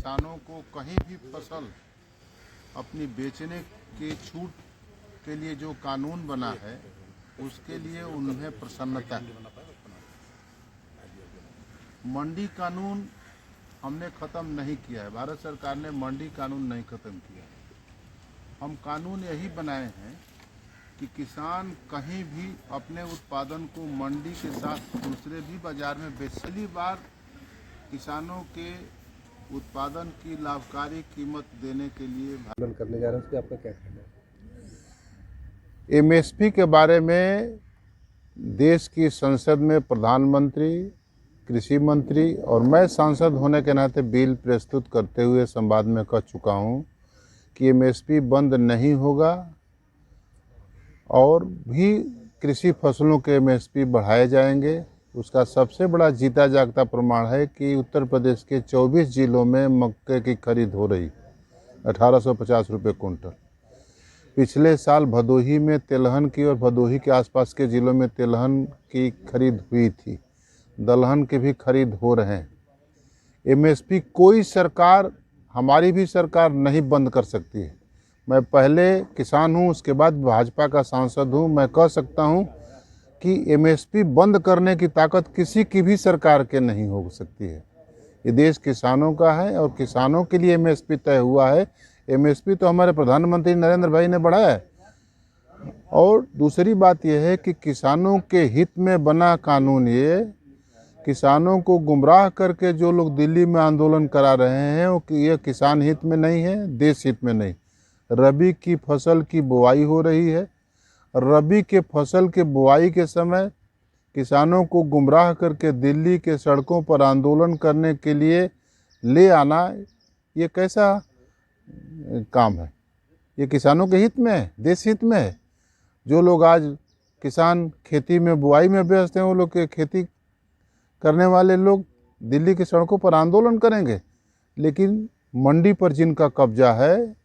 किसानों को कहीं भी फसल अपनी बेचने के छूट के लिए जो कानून बना है उसके लिए उन्हें प्रसन्नता है। मंडी कानून हमने ख़त्म नहीं किया है, भारत सरकार ने मंडी कानून नहीं ख़त्म किया है। हम कानून यही बनाए हैं कि किसान कहीं भी अपने उत्पादन को मंडी के साथ दूसरे भी बाजार में पहली बार किसानों के उत्पादन की लाभकारी कीमत देने के लिए आंदोलन करने जा रहे हैं, उस पर आपका क्या कहना है? एमएसपी के बारे में देश की संसद में प्रधानमंत्री, कृषि मंत्री और मैं सांसद होने के नाते बिल प्रस्तुत करते हुए संवाद में कह चुका हूं कि एमएसपी बंद नहीं होगा और भी कृषि फसलों के एमएसपी बढ़ाए जाएंगे। उसका सबसे बड़ा जीता जागता प्रमाण है कि उत्तर प्रदेश के 24 जिलों में मक्के की खरीद हो रही, 1850 रुपये कुंटल। पिछले साल भदोही में तेलहन की और भदोही के आसपास के ज़िलों में तेलहन की खरीद हुई थी, दलहन की भी खरीद हो रहे हैं। एमएसपी कोई सरकार, हमारी भी सरकार नहीं बंद कर सकती है। मैं पहले किसान हूँ, उसके बाद भाजपा का सांसद हूँ। मैं कह सकता हूँ कि एमएसपी बंद करने की ताकत किसी की भी सरकार के नहीं हो सकती है। ये देश किसानों का है और किसानों के लिए एमएसपी तय हुआ है। एमएसपी तो हमारे प्रधानमंत्री नरेंद्र भाई ने बढ़ाया है। और दूसरी बात यह है कि किसानों के हित में बना कानून, ये किसानों को गुमराह करके जो लोग दिल्ली में आंदोलन करा रहे हैं वो ये किसान हित में नहीं है, देश हित में नहीं। रबी की फसल की बुआई हो रही है, रबी के फसल के बुआई के समय किसानों को गुमराह करके दिल्ली के सड़कों पर आंदोलन करने के लिए ले आना, ये कैसा काम है? ये किसानों के हित में है, देश हित में है। जो लोग आज किसान खेती में बुआई में व्यस्त हैं, वो लोग के खेती करने वाले लोग दिल्ली की सड़कों पर आंदोलन करेंगे। लेकिन मंडी पर जिनका कब्जा है,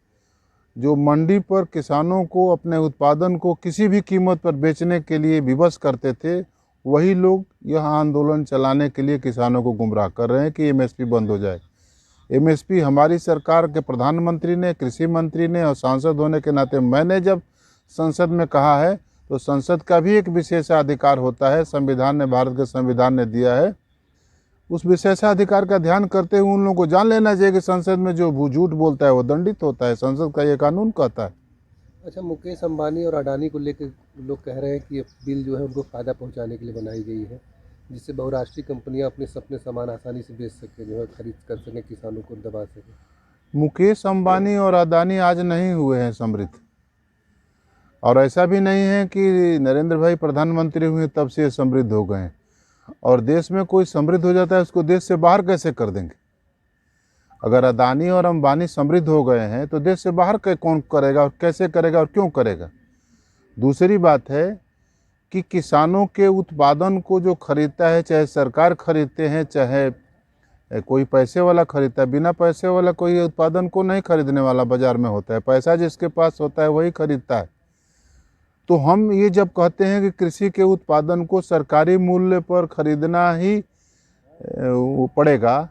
जो मंडी पर किसानों को अपने उत्पादन को किसी भी कीमत पर बेचने के लिए विवश करते थे, वही लोग यह आंदोलन चलाने के लिए किसानों को गुमराह कर रहे हैं कि एमएसपी बंद हो जाए। एमएसपी हमारी सरकार के प्रधानमंत्री ने, कृषि मंत्री ने और सांसद होने के नाते मैंने जब संसद में कहा है तो संसद का भी एक विशेषाधिकार होता है, संविधान ने, भारत के संविधान ने दिया है। उस विशेषाधिकार का ध्यान करते हुए उन लोगों को जान लेना चाहिए कि संसद में जो झूठ बोलता है वो दंडित होता है। संसद का ये कानून कहता है। अच्छा, मुकेश अंबानी और अडानी को लेकर लोग कह रहे हैं कि ये बिल जो है उनको फ़ायदा पहुंचाने के लिए बनाई गई है, जिससे बहुराष्ट्रीय कंपनियां अपने सपने सामान आसानी से बेच सकें, जो है खरीद कर सकें, किसानों को दबा सकें। मुकेश अंबानी और अडानी आज नहीं हुए हैं समृद्ध, और ऐसा भी नहीं है कि नरेंद्र भाई प्रधानमंत्री हुए तब से समृद्ध हो गए हैं। और देश में कोई समृद्ध हो जाता है उसको देश से बाहर कैसे कर देंगे? अगर अडानी और अंबानी समृद्ध हो गए हैं तो देश से बाहर कौन करेगा और कैसे करेगा और क्यों करेगा? दूसरी बात है कि किसानों के उत्पादन को जो खरीदता है, चाहे सरकार खरीदते हैं चाहे कोई पैसे वाला खरीदता है, बिना पैसे वाला कोई उत्पादन को नहीं खरीदने वाला बाजार में होता है। पैसा जिसके पास होता है वही खरीदता है। तो हम ये जब कहते हैं कि कृषि के उत्पादन को सरकारी मूल्य पर खरीदना ही पड़ेगा,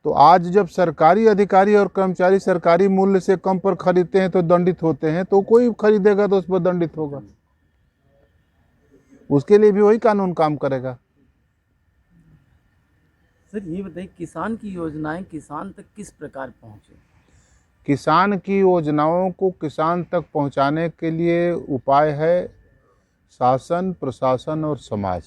तो आज जब सरकारी अधिकारी और कर्मचारी सरकारी मूल्य से कम पर खरीदते हैं तो दंडित होते हैं, तो कोई खरीदेगा तो उस पर दंडित होगा। उसके लिए भी वही कानून काम करेगा। सर ये बताइए, किसान की योजनाएं किसान तक किस प्रकार पहुँचे? किसान की योजनाओं को किसान तक पहुंचाने के लिए उपाय है शासन, प्रशासन और समाज।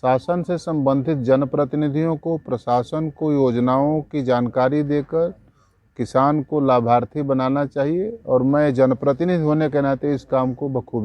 शासन से संबंधित जनप्रतिनिधियों को, प्रशासन को योजनाओं की जानकारी देकर किसान को लाभार्थी बनाना चाहिए। और मैं जनप्रतिनिधि होने के नाते इस काम को बखूबी